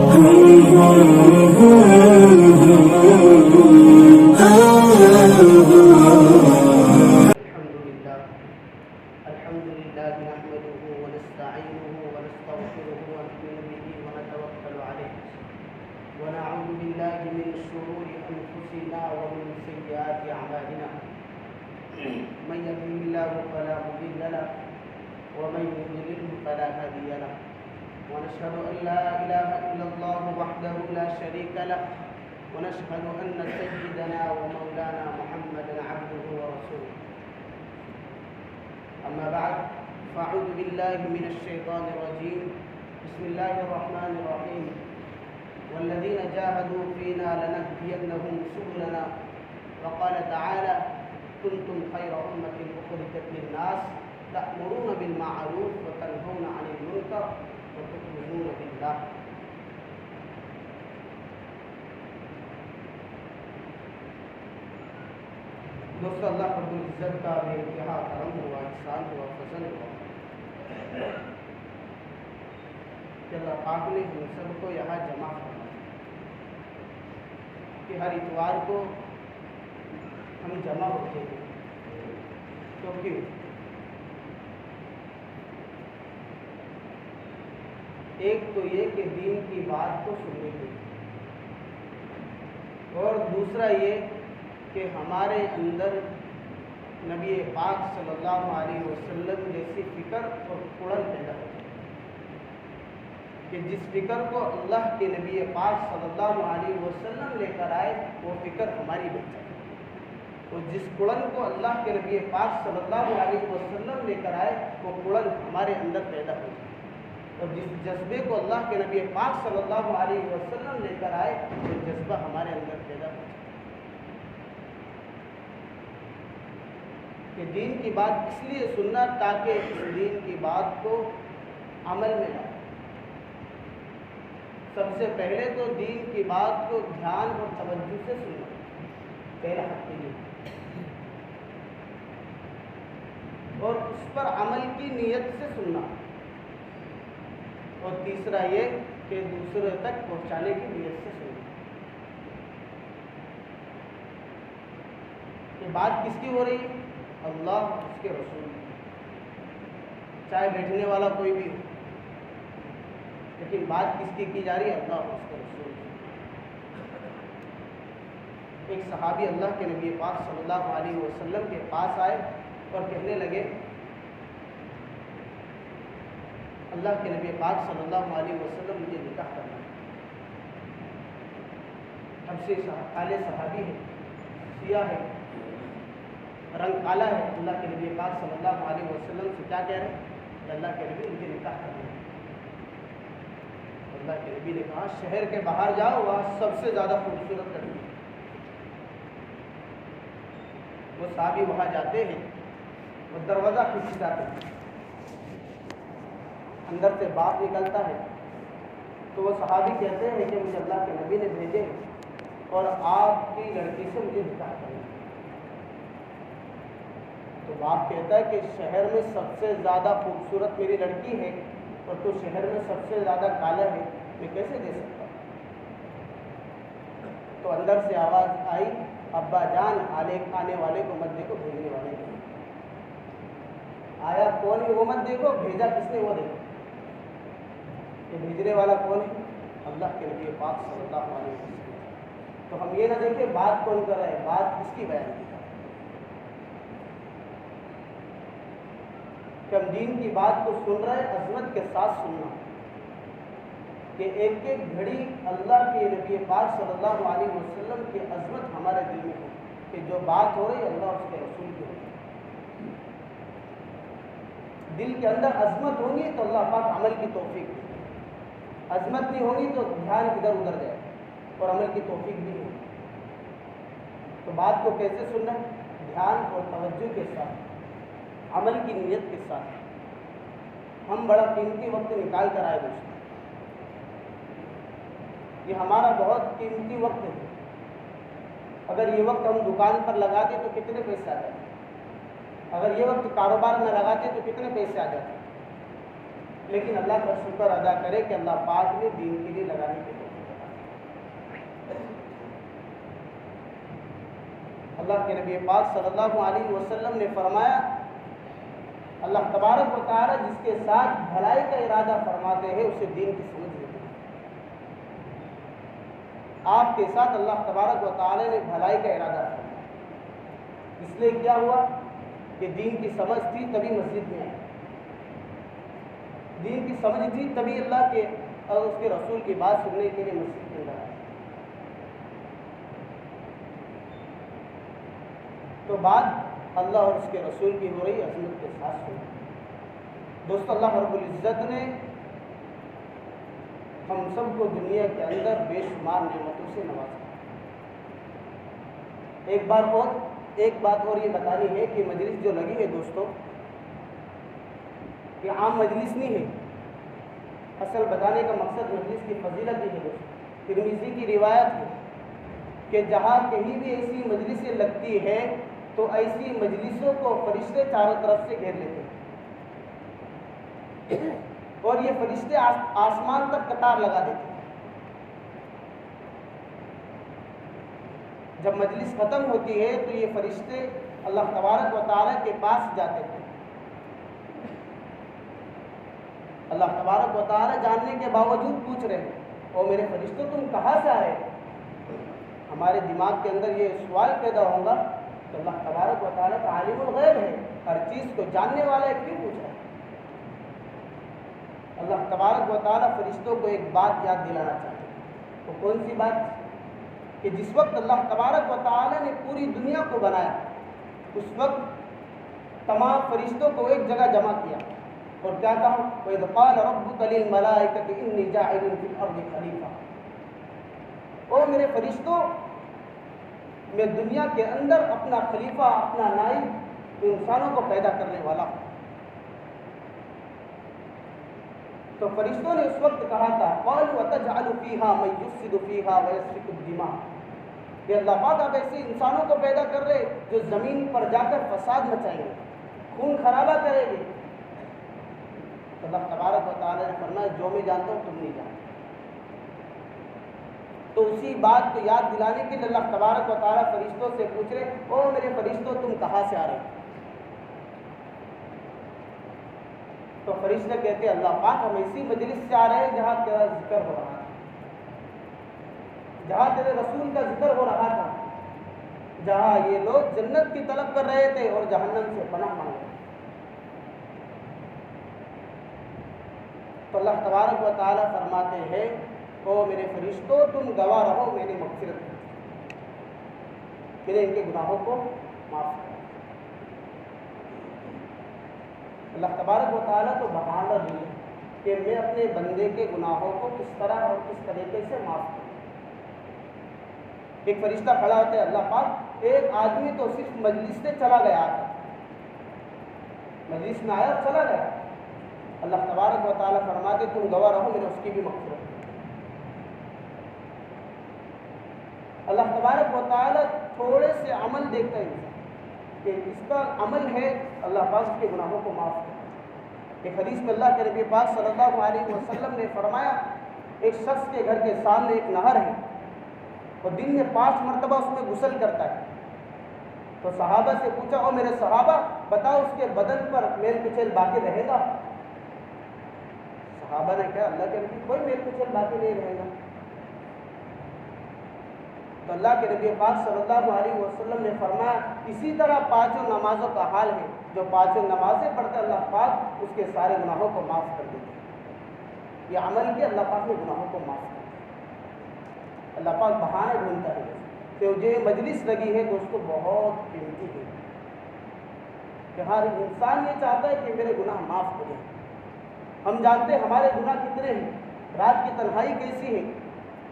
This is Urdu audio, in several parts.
الحمد لله نحمده ونستعينه ونستغفره ونؤمن به ونتوكل عليه ونعوذ بالله من شرور أنفسنا ومن سيئات أعمالنا من يهده الله فلا مضل له ومن يضلل فلا هادي له ونشهد أن لا إله إلا الله وحده لا شريك له ونشهد أن سيدنا ومولانا محمدا عبده ورسوله أما بعد فأعوذ بالله من الشيطان الرجيم بسم الله الرحمن الرحيم والذين جاهدوا فينا لنهدينهم سبلنا وقال تعالى كنتم خير أمة أخرجت للناس تأمرون بالمعروف وتنهون عن المنكر وتؤمنون بالله. دوستو اللہ رب العزت کا بے انتہا کرم ہوا، احسان ہوا، فضل ہوا کہ اللہ پاک نے ہم سب کو یہاں جمع فرمایا کہ ہر اتوار کو ہم جمع ہوتے ہیں. تو کیوں؟ ایک تو یہ کہ دین کی بات کو سننے کے لیے، اور دوسرا یہ کہ ہمارے اندر نبی پاک صلی اللہ علیہ وسلم جیسی فکر اور اڑن پیدا ہو کہ جس فکر کو اللہ کے نبی پاک صلی اللہ علیہ وسلم لے کر آئے وہ فکر ہماری بن جائے، اور جس اڑن کو اللہ کے نبی پاک صلی اللہ علیہ وسلم لے کر آئے وہ اڑن ہمارے اندر پیدا ہو جائے، اور جس جذبے کو اللہ کے نبی پاک صلی اللہ علیہ وسلم لے کر آئے وہ جذبہ ہمارے اندر پیدا ہو جائے کہ دین کی بات اس لیے سننا تاکہ اس دین کی بات کو عمل میں لائیں. سب سے پہلے تو دین کی بات کو دھیان اور توجہ سے سننا، پہلا حق یہ، اور اس پر عمل کی نیت سے سننا، اور تیسرا یہ کہ دوسرے تک پہنچانے کی نیت سے سننا. یہ بات کس کی ہو رہی ہے؟ اللہ اس کے رسول، چاہے بیٹھنے والا کوئی بھی ہو، لیکن بات کس کی جا رہی ہے؟ اللہ اس کے رسول. ایک صحابی اللہ کے نبی پاک صلی اللہ علیہ وسلم کے پاس آئے اور کہنے لگے اللہ کے نبی پاک صلی اللہ علیہ وسلم مجھے نکاح کرنا ہے. اب سے کالے صحابی ہے، سیاہ ہے، رنگ کالا ہے. اللہ کے نبی پاک صلی اللہ علیہ وسلم سے کیا کہہ رہے ہیں کہ اللہ کے نبی مجھے نکاح کرنا ہے. اللہ کے نبی نے کہا شہر کے باہر جاؤ، وہاں سب سے زیادہ خوبصورت لڑکی ہے. وہ صحابی وہاں جاتے ہیں، وہ دروازہ کھینچاتے ہیں، اندر سے باپ نکلتا ہے. تو وہ صحابی کہتے ہیں کہ مجھے اللہ کے نبی نے بھیجے اور آپ کی لڑکی سے مجھے نکاح کرنا ہے. تو باپ کہتا ہے کہ شہر میں سب سے زیادہ خوبصورت میری لڑکی ہے اور تو شہر میں سب سے زیادہ کالا ہے، میں کیسے دے سکتا ہوں؟ تو اندر سے آواز آئی ابا جان آنے والے کو مت دیکھو، بھیجنے والے کو. آیا کون ہے وہ مت دیکھو، بھیجا کس نے وہ دیکھو. کہ بھیجنے والا کون ہے؟ اللہ کے نبی پاک صلی اللہ علیہ وسلم. تو ہم یہ نہ دیکھیں بات کون کر رہا ہے، بات کس کی بیان کی ہے کہ ہم دین کی بات کو سن رہے ہیں، عظمت کے ساتھ سننا کہ ایک ایک گھڑی اللہ کے نبی پاک صلی اللہ علیہ وسلم کی عظمت ہمارے دل میں ہو کہ جو بات ہو رہی ہے اللہ اس کے رسول کی ہو. دل کے اندر عظمت ہوگی تو اللہ پاک عمل کی توفیق دے. عظمت نہیں ہوگی تو دھیان ادھر ادھر جائے اور عمل کی توفیق بھی نہیں. تو بات کو کیسے سننا ہے؟ دھیان اور توجہ کے ساتھ، عمل کی نیت کے ساتھ. ہم بڑا قیمتی وقت نکال کر آئے دوستوں، یہ ہمارا بہت قیمتی وقت ہے. اگر یہ وقت ہم دکان پر لگاتے تو کتنے پیسے آ جاتے؟ اگر یہ وقت کاروبار میں لگاتے تو کتنے پیسے آ جاتے؟ لیکن اللہ کا شکر ادا کرے کہ اللہ پاک نے دین کے لیے لگانے کے اللہ کے نبی پاک صلی اللہ علیہ وسلم نے فرمایا اللہ تبارک و تعالی جس کے ساتھ بھلائی کا ارادہ فرماتے ہیں اسے دین کی سمجھ دیتے ہیں۔ آپ کے ساتھ اللہ تبارک و تعالی نے بھلائی کا ارادہ فرمایا، اس لیے کیا ہوا کہ دین کی سمجھ تھی تبھی مسجد میں آئے، دین کی سمجھ تھی تبھی اللہ کے اور اس کے رسول کی بات سننے کے لیے مسجد میں آئے۔ تو بات اللہ اور اس کے رسول کی ہو رہی عظمت کے ساتھ سنی۔ دوستو، اللہ رب العزت نے ہم سب کو دنیا کے اندر بے شمار نعمتوں سے نوازا۔ ایک بات اور یہ بتانی ہے کہ مجلس جو لگی ہے دوستو، یہ عام مجلس نہیں ہے۔ اصل بتانے کا مقصد مجلس کی فضیلت ہی ہے دوستو۔ ترمذی کی روایت ہے کہ جہاں کہیں بھی ایسی مجلسیں لگتی ہے تو ایسی مجلسوں کو فرشتے چاروں طرف سے گھیر لیتے ہیں اور یہ فرشتے آسمان تک قطار لگا دیتے ہیں۔ جب مجلس ختم ہوتی ہے تو یہ فرشتے اللہ تبارک و تعالیٰ کے پاس جاتے ہیں۔ اللہ تبارک و تعالیٰ جاننے کے باوجود پوچھ رہے ہیں، او میرے فرشتوں تم کہاں سے آئے؟ ہمارے دماغ کے اندر یہ سوال پیدا ہوگا کہ اللہ تبارک و تعالیٰ کا عالم الغیب ہے، ہر چیز کو جاننے والا ہے، کیوں پوچھ رہا ہے؟ اللہ تبارک و تعالیٰ فرشتوں کو ایک بات یاد دلانا چاہتے ہیں۔ وہ کون سی بات؟ کہ جس وقت اللہ تبارک و تعالیٰ نے پوری دنیا کو بنایا اس وقت تمام فرشتوں کو ایک جگہ جمع کیا اور کیا کہا؟ وَإِذْ قَالَ رَبُّكَ لِلْمَلَائِكَةِ إِنِّي جَاعِلٌ فِي الْأَرْضِ خَلِيفَةً، او میرے فرشتوں، میں دنیا کے اندر اپنا خلیفہ، اپنا نائب انسانوں کو پیدا کرنے والا ہوں۔ تو فرشتوں نے اس وقت کہا تھا قَالُوا وَتَجْعَلُ فِيهَا مَن يُفْسِدُ فِيهَا وَيَسْفِكُ الدِّمَاءَ، کہ اللہ پاک آپ ایسے انسانوں کو پیدا کر رہے جو زمین پر جا کر فساد مچائیں گے، خون خرابہ کریں گے۔ اللہ تبارک و تعالیٰ نے فرمایا جو میں جانتا ہوں تم نہیں جانتے۔ تو اسی بات کو یاد دلانے کے لیے اللہ تبارک و تعالیٰ فرشتوں سے پوچھ رہے، او میرے فرشتوں تم کہاں سے آ رہے؟ تو فرشتے کہتے ہیں اللہ پاک ہم اسی مجلس سے آ رہے ہیں جہاں تیرا ذکر ہو رہا تھا، جہاں تیرے رسول کا ذکر ہو رہا تھا، جہاں یہ لوگ جنت کی طلب کر رہے تھے اور جہنم سے پناہ مانگ رہے تھے۔ تو اللہ تبارک و تعالیٰ فرماتے ہیں او میرے فرشتوں تم گواہ رہو میں نے مغفرت کی، میں نے ان کے گناہوں کو معاف کیا۔ اللہ تبارک و تعالیٰ تو بتا رہی ہے کہ میں اپنے بندے کے گناہوں کو کس طرح اور کس طریقے سے معاف کروں۔ ایک فرشتہ کھڑا ہوتا ہے، اللہ پاک ایک آدمی تو صرف مجلس سے چلا گیا تھا، مجلس میں آیا اور چلا گیا، اللہ تبارک و تعالیٰ فرماتے تم گواہ رہو میں نے اس کی بھی مغفرت کی۔ اللہ تبارک و تعالیٰ تھوڑے سے عمل دیکھتا ہے کہ اس کا عمل ہے اللہ پاک اس کے گناہوں کو معاف کرے۔ ایک حدیث میں اللہ کے نبی پاک صلی اللہ علیہ وسلم نے فرمایا ایک شخص کے گھر کے سامنے ایک نہر ہے اور دن میں 5 مرتبہ اس میں غسل کرتا ہے۔ تو صحابہ سے پوچھا او میرے صحابہ بتاؤ اس کے بدن پر میل کچیل باقی رہے گا؟ صحابہ نے کہا اللہ کے نبی کوئی میل کچیل باقی نہیں رہے گا۔ تو اللہ کے نبی پاک صلی اللہ علیہ وسلم نے فرمایا اسی طرح 5 نمازوں کا حال ہے، جو 5 نمازیں پڑھتے اللہ پاک اس کے سارے گناہوں کو معاف کر دیتے ہیں۔ یہ عمل کیا اللہ پاک نے گناہوں کو معاف کر دیا۔ اللہ پاک بہانے ڈھونڈتا ہے کہ جو مجلس لگی ہے دوستو بہت قیمتی ہے کہ ہر انسان یہ چاہتا ہے کہ میرے گناہ معاف ہو جائیں۔ ہم جانتے ہیں ہمارے گناہ کتنے ہیں، رات کی تنہائی کیسی ہے،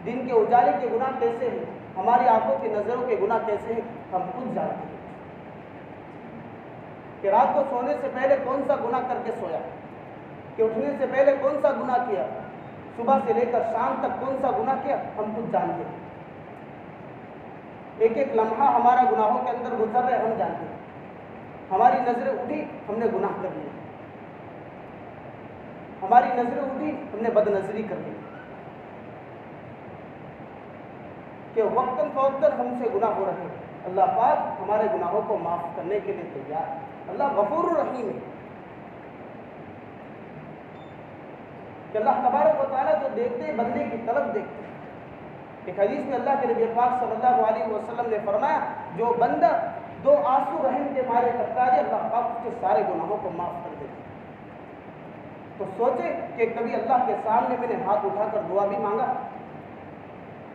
دن کے اجالے کے گناہ کیسے ہیں، ہماری آنکھوں کی نظروں کے گناہ کیسے ہیں، ہم خود جانتے ہیں کہ رات کو سونے سے پہلے کون سا گناہ کر کے سویا، کہ اٹھنے سے پہلے کون سا گناہ کیا، صبح سے لے کر شام تک کون سا گناہ کیا، ہم خود جانتے ہیں۔ ایک ایک لمحہ ہمارا گناہوں کے اندر گزر رہے ہم جانتے ہیں۔ ہماری نظریں اٹھی ہم نے گناہ کر لیا، ہماری نظریں اٹھی ہم نے بد نظری کر لی کہ وقتاً فوقتاً ہم سے گناہ ہو رہے ہیں۔ اللہ پاک ہمارے گناہوں کو معاف کرنے کے لیے تیار ہے. اللہ غفور الرحیم ہے کہ اللہ تبارک و تعالیٰ جو دیکھتے ہیں بندے کی طلب دیکھتے ہیں. ایک حدیث میں اللہ کے نبی پاک صلی اللہ علیہ وسلم نے فرمایا جو بندہ 2 آنسو رحم کے مارے کرتا ہے اللہ پاک اس کے سارے گناہوں کو معاف کر دیتے ہیں. تو سوچے کہ کبھی اللہ کے سامنے میں نے ہاتھ اٹھا کر دعا بھی مانگا,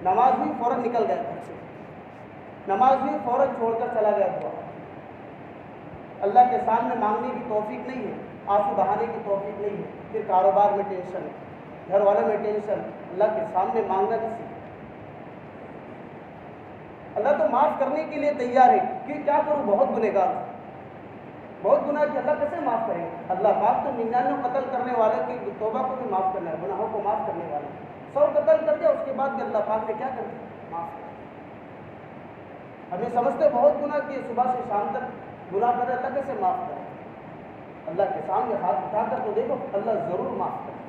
نماز بھی فوراً نکل گیا گھر سے, نماز بھی فوراً چھوڑ کر چلا گیا دعا. اللہ کے سامنے مانگنے کی توفیق نہیں ہے, آنسو بہانے کی توفیق نہیں ہے, پھر کاروبار میں ٹینشن, گھر والوں میں ٹینشن, اللہ کے سامنے مانگنا نہیں سیکھا. اللہ تو معاف کرنے کے لیے تیار ہے کہ کیا کروں, بہت گنہگار ہوں, بہت گناہ کہ اللہ کیسے معاف کرے. اللہ پاک تو 99 قتل کرنے والے کی توبہ کو بھی معاف کرنا ہے, گناہوں کو معاف کرنے والے. 100 قتل کر دیا اس کے بعد بھی اللہ پاک نے کیا کر دیا, معاف کر دیا. ہمیں سمجھتے بہت گناہ کیے, صبح سے شام تک گناہ کرے, اللہ کیسے معاف کرے. اللہ کے سامنے ہاتھ اٹھا کر تو دیکھو, اللہ ضرور معاف کرے.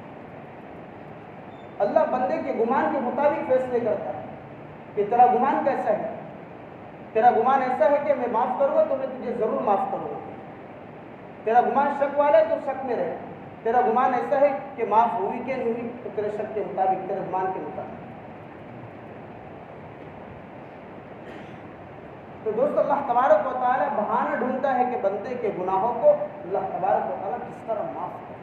اللہ بندے کے گمان کے مطابق فیصلے کرتا ہے کہ تیرا گمان کیسا ہے. تیرا گمان ایسا ہے کہ میں معاف کروں گا تو میں تجھے ضرور معاف کروں گا. تیرا گمان شک والا ہے تو شک میں رہے. تیرا گمان ایسا ہے کہ معاف ہوئی کہ نہیں ہوئی تو تیرے شک کے مطابق, تیرے گمان کے مطابق. تو دوست اللہ تبارک و تعالیٰ بہانہ ڈھونڈتا ہے کہ بندے کے گناہوں کو اللہ تبارک و تعالیٰ کس طرح معاف کرے.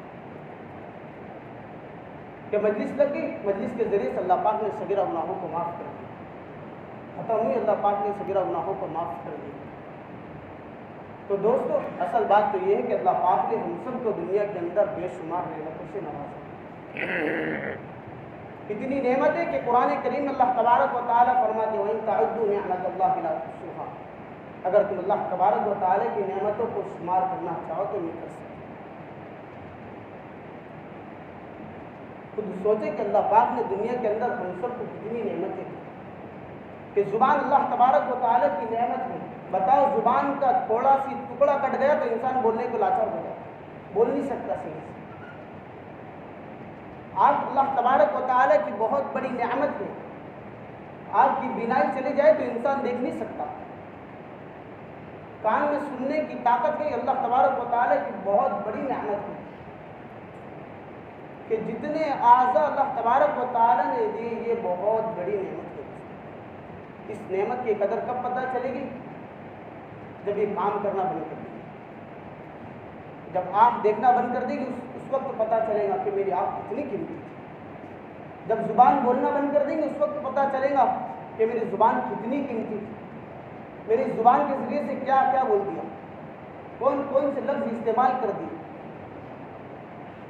کہ مجلس لگی, مجلس کے ذریعے سے اللہ پاک نے صغیرہ گناہوں کو معاف کر دیا. ختم ہوئی, اللہ پاک نے صغیرہ گناہوں کو معاف کر دیا. تو دوستو اصل بات تو یہ ہے کہ اللہ پاک نے ہم سب کو دنیا کے اندر بے شمار نعمتوں سے نوازا. اتنی نعمت ہے کہ قرآن کریم اللہ تبارک و تعالیٰ فرماتے ہیں وَإِن تَعُدُّوا نِعْمَتَ اللَّهِ لَا تُحْصُوهَا. اگر تم اللہ تبارک و تعالیٰ کی نعمتوں کو شمار کرنا چاہو تو نہیں کر سکتے. خود سوچے کہ اللہ پاک نے دنیا کے اندر ہم سب کو کتنی نعمتیں دی. کہ زبان اللہ تبارک و تعالیٰ کی نعمت ہے. بتاؤ زبان کا تھوڑا سی ٹکڑا کٹ گیا تو انسان بولنے کو لاچار ہو جائے, بول نہیں سکتا صحیح سے. آپ اللہ تبارک و تعالیٰ کی بہت بڑی نعمت ہے. آپ کی بینائی چلی جائے تو انسان دیکھ نہیں سکتا. کان میں سننے کی طاقت ہے, اللہ تبارک و تعالیٰ کی بہت بڑی نعمت ہے. کہ جتنے اعضاء اللہ تبارک و تعالیٰ نے دیے یہ بہت بڑی نعمت ہے. اس نعمت کی قدر کب پتہ چلے گی؟ جب یہ کام کرنا بند کر دے گی, جب آنکھ دیکھنا بند کر دے گی اس وقت پتہ چلے گا کہ میری آنکھ کتنی قیمتی تھی. جب زبان بولنا بند کر دیں گے اس وقت پتہ چلے گا کہ میری زبان کتنی قیمتی تھی. میری زبان کے ذریعے سے کیا کیا بول دیا, کون کون سے لفظ استعمال کر دیے.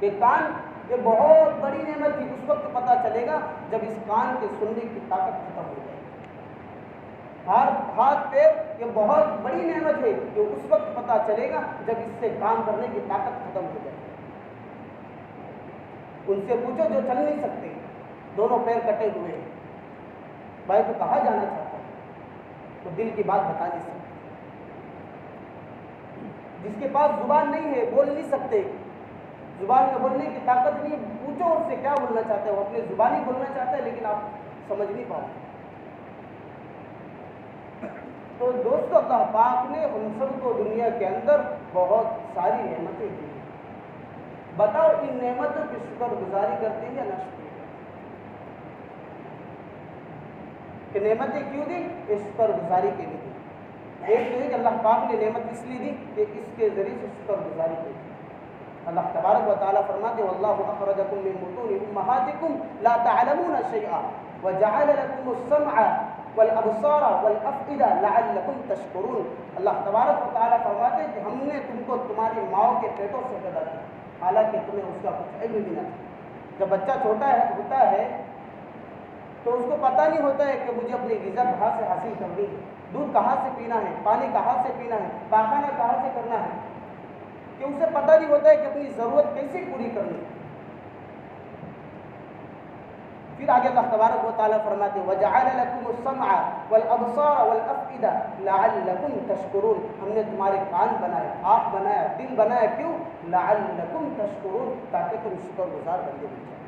کہ کان یہ بہت بڑی نعمت تھی, اس وقت پتہ چلے گا جب اس کان کے سننے کی طاقت ختم ہو جائے. ہاتھ پیر یہ بہت بڑی نعمت ہے, جو اس وقت پتہ چلے گا جب اس سے کام کرنے کی طاقت ختم ہو جائے. ان سے پوچھو جو چل نہیں سکتے, دونوں پیر کٹے ہوئے ہیں, بھائی تو کہاں جانا چاہتا ہے, تو دل کی بات بتا نہیں سکتے. جس کے پاس زبان نہیں ہے, بول نہیں سکتے, زبان میں بولنے کی طاقت نہیں, پوچھو اس سے کیا بولنا چاہتے ہیں. وہ اپنی زبان ہی بولنا چاہتا ہے لیکن آپ سمجھ نہیں پاؤ. تو دوستو اللہ پاک نے ہم سب کو دنیا کے اندر بہت ساری نعمتیں دی. بتاؤ ان نعمتوں کی شکر گزاری کرتے ہیں یا نہ شکر کرتے ہیں؟ کہ نعمتیں کیوں دی؟ یہ شکر گزاری کے لیے دی. ایک تو ہے کہ اللہ پاک نے نعمت اس لیے دی کہ اس کے ذریعے سے شکر گزاری کی. اللہ تبارک و تعالیٰ فرماتے ہیں واللہ اخرجکم من بطون امہاتکم لا تعلمون شیئا وجعل لکم السمع والابصار والافئدہ لعلکم تشکرون. اللہ تبارک و تعالیٰ فرماتے ہیں کہ ہم نے تم کو تمہاری ماؤں کے پیٹوں سے پیدا کیا حالانکہ تمہیں اس کا کچھ علم بھی نہ تھا. جب بچہ چھوٹا ہوتا ہے تو اس کو پتہ نہیں ہوتا ہے کہ مجھے اپنی غذا کہاں سے حاصل کرنی ہے, دودھ کہاں سے پینا ہے, پانی کہاں سے پینا ہے, پاخانہ کہاں سے کرنا ہے, کہ اسے پتہ نہیں ہوتا ہے کہ اپنی ضرورت کیسے پوری کرنی ہے. پھر آگے اللہ تبارک و تعالیٰ فرماتے ہیں وَجَعَلَ لَكُمُ السَّمْعَ وَالْأَبْصَارَ وَالْأَفْئِدَةَ لَعَلَّكُمْ تَشْكُرُونَ. ہم نے تمہارے کان بنائے, آنکھ بنایا, دل بنایا, کیوں؟ لَعَلَّكُمْ تَشْكُرُونَ, تاکہ تم شکر گزار بندے بن جاؤ.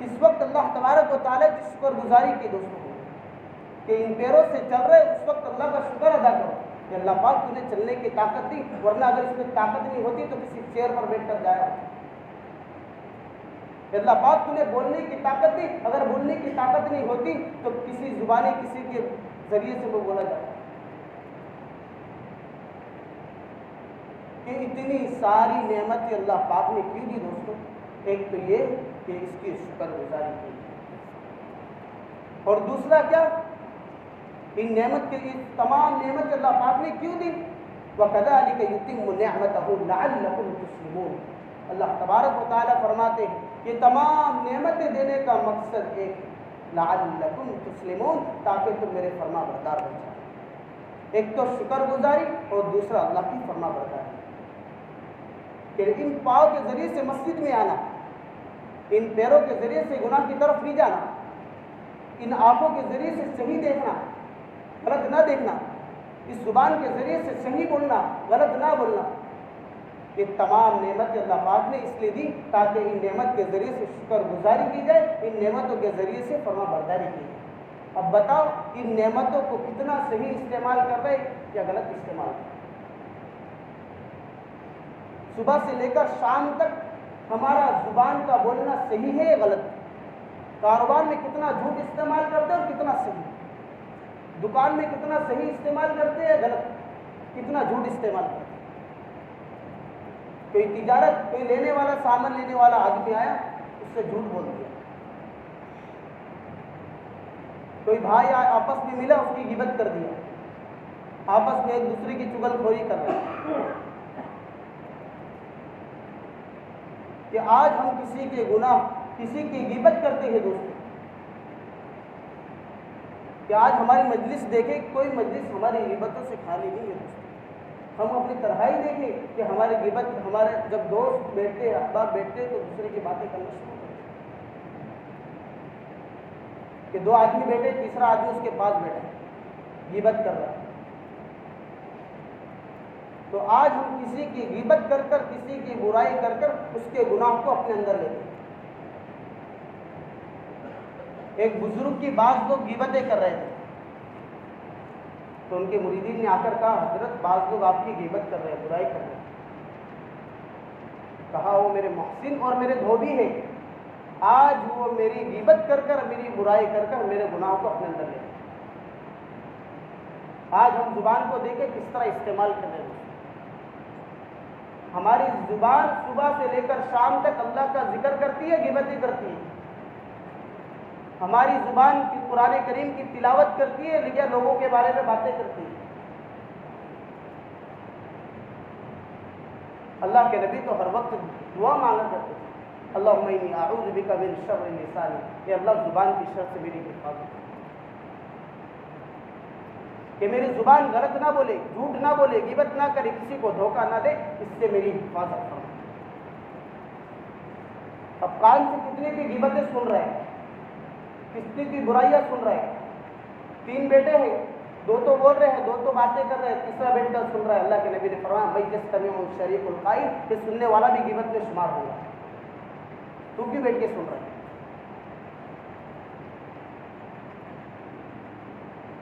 اس وقت اللہ تبارک و تعالیٰ کی شکر گزاری کی دوستوں کو کہ ان پیروں سے چل رہے اس وقت اللہ کا شکر ادا کرو کہ اللہ پاک تُو نے چلنے کی طاقت دی، ورنہ اگر اس میں طاقت نہیں ہوتی تو کسی چیئر پر بیٹھ کر جایا ہوتا۔ کہ اللہ پاک تُو نے بولنے کی طاقت دی، اگر بولنے کی طاقت نہیں ہوتی تو کسی زبانی کسی کے ذریعے سے وہ بولا جاتا۔ کہ اتنی ساری نعمتیں اللہ پاک نے کیوں دی دوستوں؟ ایک تو یہ کہ اس کی شکر گزاری کی، اور دوسرا کیا؟ ان نعمت کے تمام نعمت اللہ پاک نے کیوں دی؟ وَكَذَلِكَ يُتِمُّ نِعْمَتَهُ لَعَلَّكُمْ تُسْلِمُونَ۔ اللہ تبارک و تعالیٰ فرماتے ہیں یہ تمام نعمتیں دینے کا مقصد ایک لَعَلَّكُمْ تُسْلِمُونَ، تاکہ تم میرے فرما بردار بن جاؤ۔ ایک تو شکر گزاری اور دوسرا اللہ کی فرما برداری، کہ ان پاؤں کے ذریعے سے مسجد میں آنا، ان پیروں کے ذریعے سے گناہ کی طرف نہیں جانا، ان آنکھوں کے ذریعے سے صحیح دیکھنا، غلط نہ دیکھنا، اس زبان کے ذریعے سے صحیح بولنا، غلط نہ بولنا، یہ تمام نعمتیں اللہ پاک نے اس لیے دی تاکہ ان نعمت کے ذریعے سے شکر گزاری کی جائے، ان نعمتوں کے ذریعے سے فرما برداری کی جائے۔ اب بتاؤ ان نعمتوں کو کتنا صحیح استعمال کر رہے یا غلط استعمال کر رہے؟ صبح سے لے کر شام تک ہمارا زبان کا بولنا صحیح ہے یا غلط؟ کاروبار میں کتنا جھوٹ استعمال کرتے ہیں اور کتنا صحیح؟ دکان میں کتنا صحیح استعمال کرتے ہیں غلط؟ کتنا جھوٹ استعمال کرتے ہیں؟ کوئی تجارت، کوئی لینے والا، سامان لینے والا آدمی آیا، اس سے جھوٹ بول دیا۔ کوئی بھائی آپس میں ملا، اس کی غیبت کر دیا، آپس میں ایک دوسرے کی چغل خوری کر رہے۔ کہ آج ہم کسی کے گناہ، کسی کی غیبت کرتے ہیں دوستوں، کہ آج ہماری مجلس دیکھیں، کوئی مجلس ہماری غیبتوں سے خالی نہیں ہے دوستوں۔ ہم اپنی تنہائی دیکھیں کہ ہماری غیبت، ہمارے جب دوست بیٹھتے، احباب بیٹھتے تو دوسرے کی باتیں کرنا شروع کرتے، کہ دو آدمی بیٹھے، تیسرا آدمی اس کے پاس بیٹھا غیبت کر رہا ہے۔ تو آج ہم کسی کی غیبت کر کر، کسی کی برائی کر کر اس کے گناہ کو اپنے اندر لیتے ہیں۔ ایک بزرگ کی بعض لوگ غیبتیں کر رہے تھے تو ان کے مریدین نے آ کر کہا حضرت بعض لوگ آپ کی غیبت کر رہے ہیں، برائی کر رہے ہیں۔ کہا وہ میرے محسن اور میرے دھوبی ہیں، آج وہ میری غیبت کر کر، میری برائی کر کر میرے گناہ کو اپنے اندر لیتے ہیں۔ آج ہم زبان کو دیکھیں کس طرح استعمال کر رہے ہیں۔ ہماری زبان صبح سے لے کر شام تک اللہ کا ذکر کرتی ہے، غیبتیں کرتی ہے۔ ہماری زبان کی قرآن کریم کی تلاوت کرتی ہے، لیکن لوگوں کے بارے میں باتیں کرتی ہے۔ اللہ کے نبی تو ہر وقت دعا مانگا کرتے تھے، اللہم انی اعوذ بک من شر لسانی، کہ اللہ زبان کی شر سے میری حفاظت کرے، کہ میری زبان غلط نہ بولے، جھوٹ نہ بولے، غیبت نہ کرے، کسی کو دھوکہ نہ دے، اس سے میری حفاظت کرو۔ اب کان سے کتنے کی غیبتیں سن رہے ہیں، کتنی کی برائیاں سن رہے ہیں۔ تین بیٹے ہیں، دو تو بول رہے ہیں، دو تو باتیں کر رہے ہیں، تیسرا بیٹھ کر سن رہا ہے۔ اللہ کے نبی نے فرمایا میں یستمع الشریک القائل، کہ سننے والا بھی غیبت میں شمار ہوگا، تو کیوں بیٹھ کے سن رہا ہے؟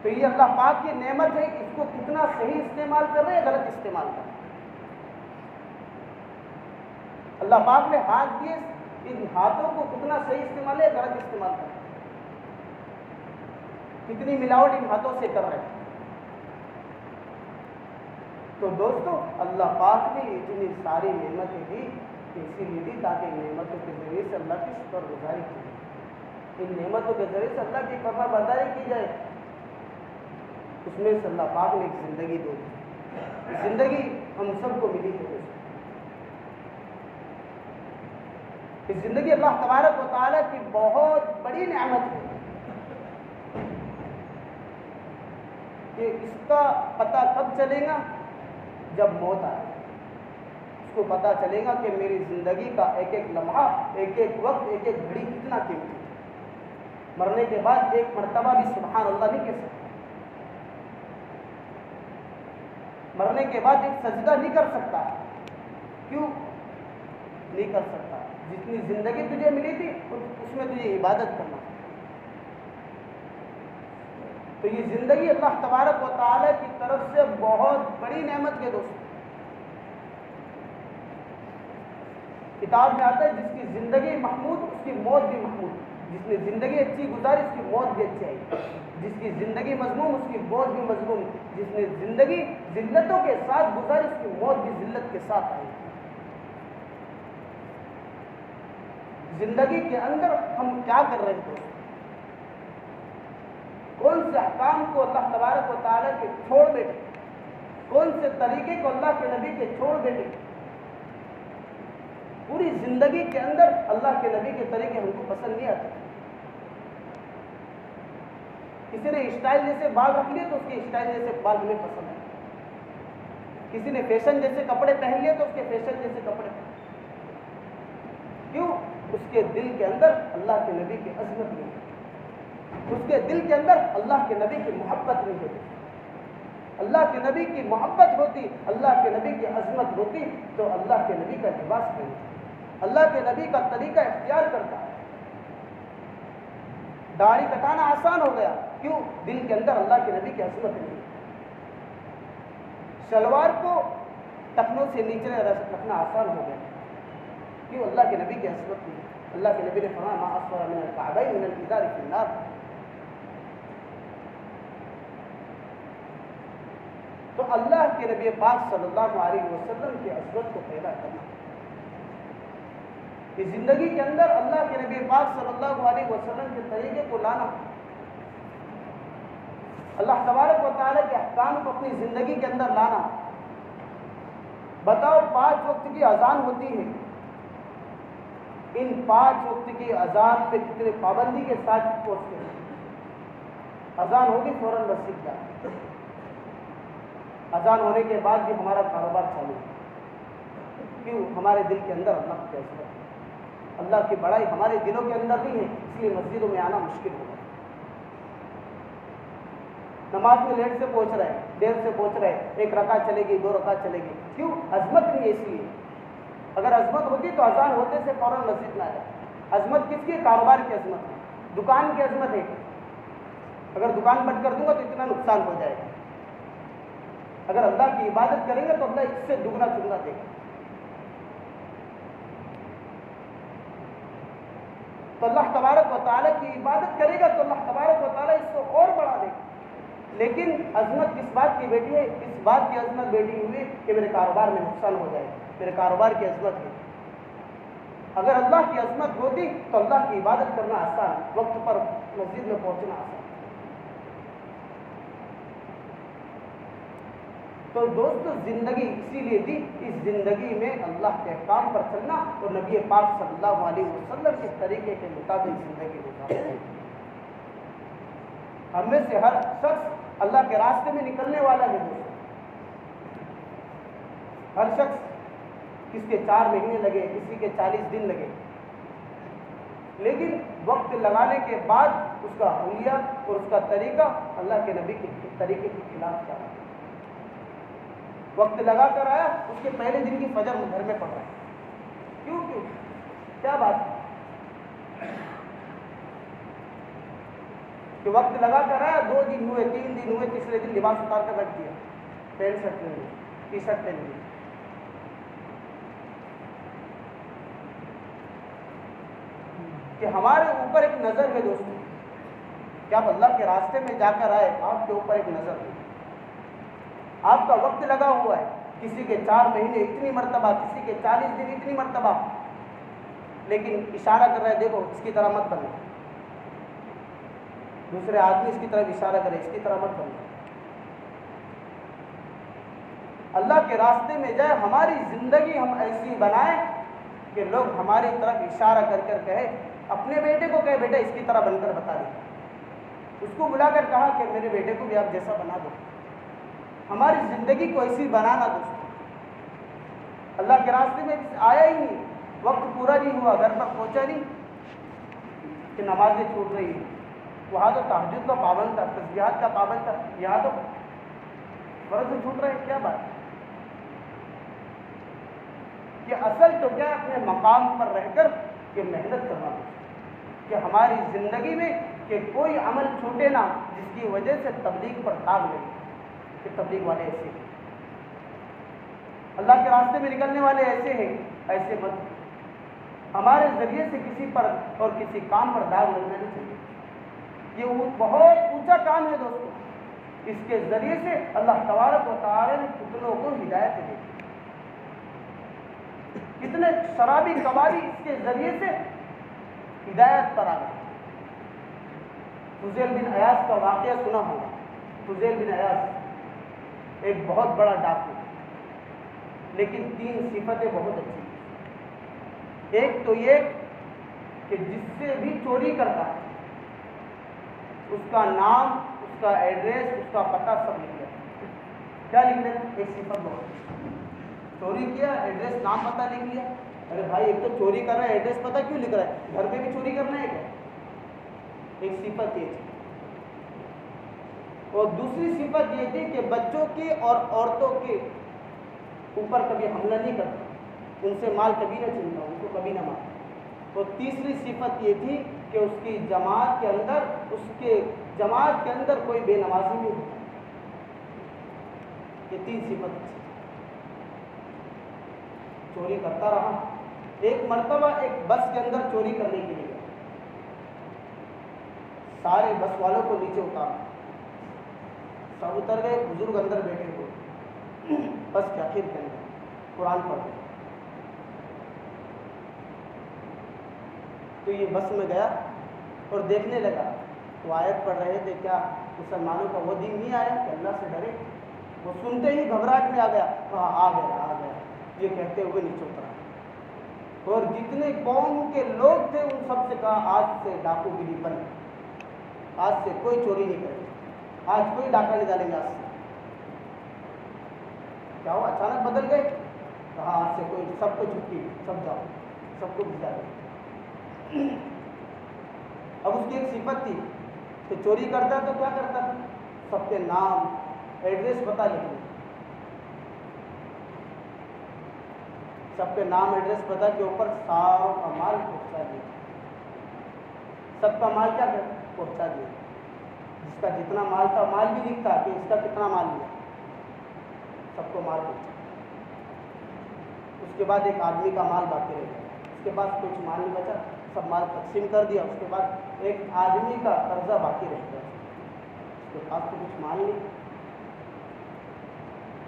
تو یہ اللہ پاک کی نعمت ہے کہ اس کو کتنا صحیح استعمال کر رہے ہیں، غلط استعمال کر رہے ہیں۔ اللہ پاک نے ہاتھ دیے، ان ہاتھوں کو کتنا صحیح استعمال ہے، غلط استعمال کر رہے ہیں، کتنی ملاوٹ ان ہاتھوں سے کر رہے ہیں۔ تو دوستو اللہ پاک نے اتنی ساری نعمتیں دی کہ اسی لیے دی تاکہ ان نعمتوں کے ذریعے سے اللہ کی شکر گزاری کی جائے، ان نعمتوں کے ذریعے سے اللہ کی فرما برداری کی جائے۔ اس میں سے اللہ پاک نے ایک زندگی دے دی، زندگی ہم سب کو ملی ہے۔ اس زندگی اللہ تبارک و تعالیٰ کی بہت بڑی نعمت ہے کہ اس کا پتہ کب چلے گا؟ جب موت آئے، اس کو پتہ چلے گا کہ میری زندگی کا ایک ایک لمحہ، ایک ایک وقت، ایک ایک گھڑی کتنا قیمتی ہے۔ مرنے کے بعد ایک مرتبہ بھی سبحان اللہ نہیں کہہ سکتا، مرنے کے بعد ایک سجدہ نہیں کر سکتا۔ کیوں نہیں کر سکتا؟ جتنی زندگی تجھے ملی تھی اس میں تجھے عبادت کرنا، تو یہ زندگی اللہ تبارک و تعالیٰ کی طرف سے بہت بڑی نعمت ہے دوستوں. کتاب میں آتا ہے جس کی زندگی محمود اس کی موت بھی محمود. جس نے زندگی اچھی گزاری اس کی موت بھی اچھی آئی. جس کی زندگی مذموم اس کی موت بھی مذموم. جس نے زندگی ذلتوں کے ساتھ گزاری اس کی موت بھی ذلت کے ساتھ آئی. زندگی کے اندر ہم کیا کر رہے ہیں؟ کون سے احکام کو اللہ تبارک و تعالیٰ کے چھوڑ بیٹھے؟ کون سے طریقے کو اللہ کے نبی کے چھوڑ بیٹھے؟ پوری زندگی کے اندر اللہ کے نبی کے طریقے ہم کو پسند نہیں آتے. کسی نے اسٹائل جیسے بال رکھ لیے تو اس کے اسٹائل جیسے بال ہمیں پسند ہے. کسی نے فیشن جیسے کپڑے پہن لیے تو اس کے فیشن جیسے کپڑے. کیوں؟ اس کے دل کے اندر اللہ کے نبی کی عظمت نہیں ہے. اس کے دل کے اندر اللہ کے نبی کی محبت نہیں ہوتی. اللہ کے نبی کی محبت ہوتی, اللہ کے نبی کی عظمت ہوتی تو اللہ کے نبی کا لباس پہنتا, اللہ کے نبی کا طریقہ اختیار کرتا. داڑھی کٹانا آسان ہو گیا. کیوں؟ دل کے اندر اللہ کے نبی کی عظمت نہیں. شلوار کو ٹخنوں سے نیچے رکھنا آسان ہو گیا. کیوں؟ اللہ کے نبی کی عظمت نہیں. اللہ کے نبی نے فرمایا ما اسفل من الکعبین من الازار فی النار. تو اللہ کے نبی پاک صلی اللہ علیہ وسلم کی عظمت کو پیدا کرنا, کہ زندگی کے اندر اللہ کے نبی پاک صلی اللہ علیہ وسلم کے طریقے کو لانا, اللہ تبارک و تعالیٰ کے احکام کو اپنی زندگی کے اندر لانا. بتاؤ 5 وقت کی اذان ہوتی ہے, ان 5 وقت کی اذان پہ کتنے پابندی کے ساتھ پہنچتے ہیں. اذان ہوگی فوراً مسجد جائیں. اذان ہونے کے بعد بھی ہمارا کاروبار چالو ہے. کیوں؟ ہمارے دل کے اندر اللہ کی عظمت ہے, اللہ کی بڑائی ہمارے دلوں کے اندر نہیں ہے, اس لیے مسجدوں میں آنا مشکل ہوگا. نماز میں لیٹ سے پہنچ رہے ہیں, دیر سے پہنچ رہے ہیں, 1 رکعت چلے گی 2 رکعت چلے گی. کیوں؟ عظمت نہیں ہے. اس لیے اگر عظمت ہوتی تو اذان ہوتے سے فوراً مسجد نہ جائے. عظمت کس کی؟ کاروبار کی عظمت ہے, دکان کی عظمت ہے. اگر دکان بند کر دوں گا تو اتنا نقصان ہو جائے گا. اگر اللہ کی عبادت کریں گے تو اللہ اس سے دگنا چگنا دے گا. تو اللہ تبارک و تعالیٰ کی عبادت کرے گا تو اللہ تبارک و تعالیٰ اس کو اور بڑھا دے گا. لیکن عظمت کس بات کی بیٹی ہے؟ اس بات کی عظمت بیٹی ہوئی کہ میرے کاروبار میں نقصان ہو جائے, میرے کاروبار کی عظمت ہے. اگر اللہ کی عظمت ہوتی تو اللہ کی عبادت کرنا آسان, وقت پر مسجد میں پہنچنا آسان. تو دوستو زندگی اسی لیے دی, اس زندگی میں اللہ کے احکام پر چلنا اور نبی پاک صلی اللہ علیہ وسلم کے طریقے کے مطابق زندگی گزارنا. ہم میں سے ہر شخص اللہ کے راستے میں نکلنے والا ہے دوستو. ہر شخص, کس کے 4 مہینے لگے, کسی کے 40 دن لگے, لیکن وقت لگانے کے بعد اس کا حلیہ اور اس کا طریقہ اللہ کے نبی کے طریقے کے خلاف جا رہا ہے. وقت لگا کر آیا, اس کے پہلے دن کی فجر گھر میں پڑھ رہا ہے. کیوں؟ کیا بات ہے کہ وقت لگا کر آیا, 2 دن ہوئے, 3 دن ہوئے, تیسرے دن لباس اتار کر رکھ دیا, پینٹ شرٹ پہن لی, ٹی شرٹ پہن لی. کہ ہمارے اوپر ایک نظر ہے دوستوں, کہ آپ اللہ کے راستے میں جا کر آئے, آپ کے اوپر ایک نظر ہے. آپ کا وقت لگا ہوا ہے, کسی کے 4 مہینے اتنی مرتبہ, کسی کے 40 دن اتنی مرتبہ, لیکن اشارہ کر رہے ہیں دیکھو اس کی طرح مت بنو. دوسرے آدمی اس کی طرف اشارہ کرے, اس کی طرح مت بنو. اللہ کے راستے میں جائے, ہماری زندگی ہم ایسی بنائیں کہ لوگ ہماری طرف اشارہ کر کر کہے. اپنے بیٹے کو کہے بیٹا اس کی طرح بن کر بتا دے. اس کو بلا کر کہا کہ میرے بیٹے کو بھی آپ جیسا بنا دو. ہماری زندگی کو ایسی بنانا دوستوں. اللہ کے راستے میں آیا ہی نہیں, وقت پورا نہیں ہوا, گھر تک پہنچا نہیں کہ نمازیں چھوٹ رہی ہیں. وہاں تو تہجد کا پابند تھا, تسبیحات کا پابند تھا, یہاں تو فرض چھوٹ رہے ہیں. کیا بات ہے کہ اصل تو کیا اپنے مقام پر رہ کر کہ محنت کرنا کہ ہماری زندگی میں کہ کوئی عمل چھوٹے نہ جس کی وجہ سے تبلیغ پر داغ لگے کہ تبلیغ والے ایسے ہیں، اللہ کے راستے میں نکلنے والے ایسے ہیں، ایسے مت ہمارے ذریعے سے کسی پر اور کسی کام پر داغ لگنا نہیں چاہیے۔ یہ بہت اونچا کام ہے دوستو، اس کے ذریعے سے اللہ تبارک و تعالی نے کتنوں کو ہدایت دی، کتنے شرابی کبابی اس کے ذریعے سے ہدایت پر آ گئے۔ فضیل بن عیاض کا واقعہ سنا ہوگا۔ فضیل بن عیاض ایک بہت بڑا ڈاکو، لیکن 3 صفتیں بہت اچھی ہیں۔ ایک تو یہ کہ جس سے بھی چوری کرتا ہے اس کا نام، اس کا ایڈریس، اس کا پتہ سب لکھ لیتا۔ کیا لکھ لیتا؟ ایک صفت بہت اچھی، چوری کیا، ایڈریس نام پتہ لکھ لیا۔ ارے بھائی ایک تو چوری کر رہا ہے، ایڈریس پتہ کیوں لکھ رہا ہے؟ گھر پہ بھی چوری کرنا ہے کیا؟ ایک صفت یہ تھی۔ اور دوسری صفت یہ تھی کہ بچوں کی اور عورتوں کے اوپر کبھی حملہ نہیں کرتا، ان سے مال کبھی نہ چھینتا، ان کو کبھی نہ مارتا۔ اور تیسری صفت یہ تھی کہ اس کی جماعت کے اندر کوئی بے نمازی نہیں ہوتا۔ یہ 3 صفت تھی۔ چوری کرتا رہا۔ ایک مرتبہ ایک بس کے اندر چوری کرنے کے لیے سارے بس والوں کو نیچے اتارا، سب اتر گئے، بزرگ اندر بیٹھے ہوئے بس کے آخر کے اندر قرآن پڑھ رہے۔ تو یہ بس میں گیا اور دیکھنے لگا، وہ آیت پڑھ رہے تھے، کیا مسلمانوں کا وہ دین نہیں آیا کہ اللہ سے ڈرے؟ وہ سنتے ہی گھبراہٹ میں آ گیا، کہا آ گیا یہ کہتے ہوئے نیچے اترا، اور جتنے قوم کے لوگ تھے ان سب سے کہا آج سے ڈاکو گیری بند، آج سے کوئی چوری نہیں کرے، آج کوئی ڈاکہ نہیں ڈالیں گے۔ آج سے کیا ہوا؟ اچانک بدل گئے، کہا آج سے کوئی، سب کو چھٹی، سب جاؤ، سب کو بھجا دیں۔ اب اس کی ایک صفت تھی کہ چوری کرتا تو کیا کرتا تھا؟ سب کے نام، ایڈریس پتہ لکھ لیں، سب کے نام ایڈریس پتہ کے اوپر ساروں کا مال پہنچا دیا، سب کا مال کیا پہنچا دیا، جس کا جتنا مال تھا مال بھی لکھتا کہ اس کا کتنا مال لیا، سب کو مال پہنچا۔ اس کے بعد ایک آدمی کا مال باقی رہ گیا، اس کے پاس کچھ مال نہیں بچا، سب مال تقسیم کر دیا۔ اس کے بعد ایک آدمی کا قرضہ باقی رہ گیا، اس کے پاس تو کچھ مال نہیں،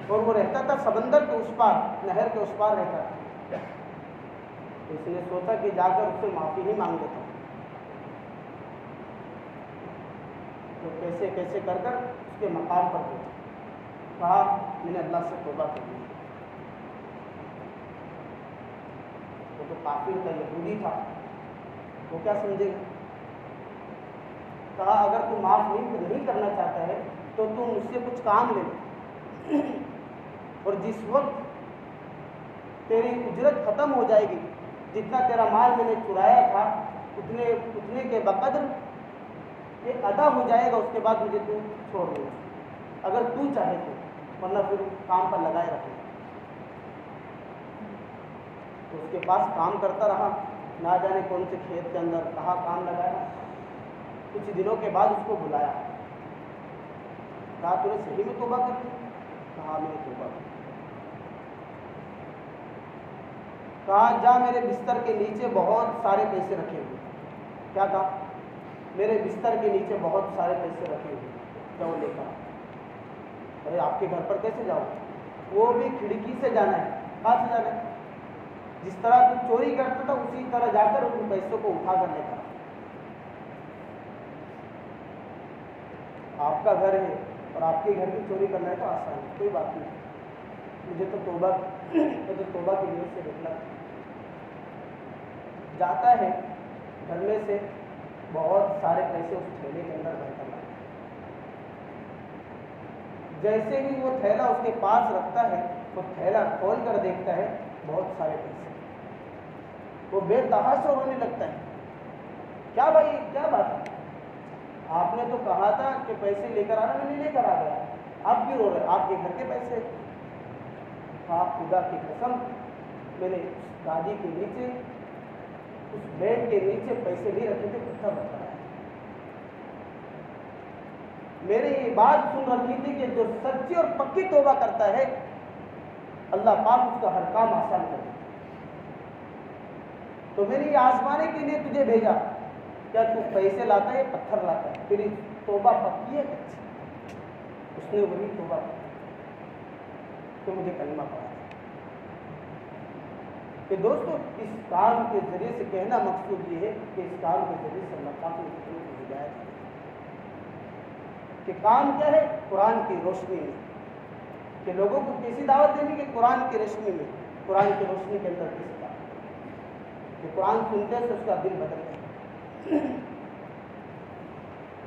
اور وہ رہتا تھا سمندر کے اس پار، نہر کے اس پار رہتا تھا۔ اس نے سوچا کہ جا کر اس سے معافی ہی مانگ لیتا ہوں، تو کیسے کیسے کر کر اس کے مقام پر پہنچا، کہا میں نے اللہ سے توبہ کر لی۔ وہ تو کافر تھا، یہودی تھا، وہ کیا سمجھے گا؟ کہا اگر تو معاف نہیں کرنا چاہتا ہے تو تم مجھ سے کچھ کام لے لے، اور جس وقت تیری اجرت ختم ہو جائے گی، جتنا تیرا مال میں نے چرایا تھا اتنے کے بقدر یہ ادا ہو جائے گا، اس کے بعد مجھے تو چھوڑ دے گا اگر تو چاہے تو، ورنہ پھر کام پر لگائے رکھے۔ تو اس کے پاس کام کرتا رہا، نہ جانے کون سے کھیت کے اندر کہاں کام لگایا۔ کچھ دنوں کے بعد اس کو بلایا، کہا تو نے صحیح میں توبہ کر لی؟ کہا میں نے توبہ کر لی۔ کہا جا میرے بستر کے نیچے بہت سارے پیسے رکھے ہوئے۔ کیا کہا؟ میرے بستر کے نیچے بہت سارے پیسے رکھے ہوئے، کیا وہ لے کر؟ ارے آپ کے گھر پر کیسے جاؤ؟ وہ بھی کھڑکی سے جانا ہے۔ کہاں سے جانا ہے؟ جس طرح تو چوری کرتا تھا اسی طرح جا کر ان پیسوں کو اٹھا کر لے کر۔ آپ کا گھر ہے اور آپ کے گھر کی چوری کرنا ہے تو آسان ہے، کوئی بات نہیں، مجھے تو توبہ کی نیت سے نکلا۔ جاتا ہے گھر میں سے بہت سارے پیسے اس تھیلے کے اندر بھر کر لاتا ہے۔ جیسے ہی وہ تھیلا اس کے پاس رکھتا ہے، وہ تھیلا کھول کر دیکھتا ہے بہت سارے پیسے، وہ بے تحاشا رونے لگتا ہے۔ کیا بھائی کیا بات ہے؟ آپ نے تو کہا تھا کہ پیسے لے کر آنا، میں نے لے کر آ گیا، آپ کیوں رو رہے؟ آپ کے گھر کے پیسے؟ آپ خدا کی قسم، میں نے اس گاڑی کے نیچے، اس بیڈ کے نیچے پیسے نہیں رکھے تھے، پتھر رکھا ہے۔ میں نے یہ بات سن رکھی تھی کہ جو سچی اور پکی توبہ کرتا ہے اللہ پاک اس کا ہر کام آسان کر دیتا ہے۔ تو میں نے یہ آزمانے کے لیے تجھے بھیجا، کیا تو پیسے لاتا ہے پتھر لاتا ہے، تیری توبہ پکی ہے کچی؟ اس نے وہی توبہ کی تو مجھے کلمہ پڑھا۔ کہ دوستو اس کام کے ذریعے سے کہنا مقصود یہ ہے کہ اس کام کے ذریعے سے اللہ پاک نے لوگوں کو ہدایت دی کہ کام کیا ہے؟ قرآن کی روشنی میں، کہ لوگوں کو کیسی دعوت دینی کہ قرآن کی روشنی میں، قرآن کی روشنی کے اندر کیسی دعوت کہ قرآن سنتے سے اس کا دل بدل جائے،